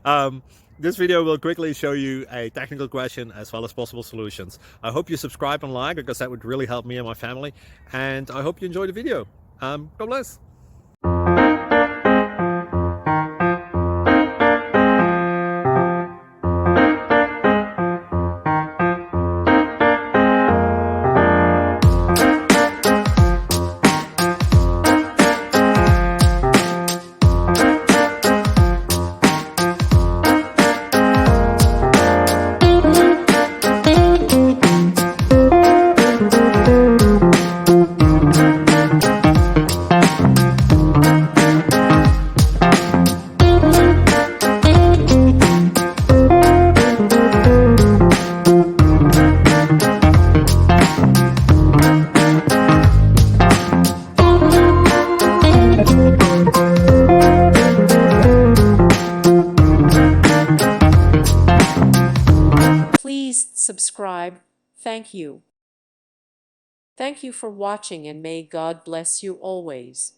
um, this video will quickly show you a technical question as well as possible solutions. I hope you subscribe and like, because that would really help me and my family. And I hope you enjoy the video. God bless. Please subscribe. Thank you. Thank you for watching, and may God bless you always.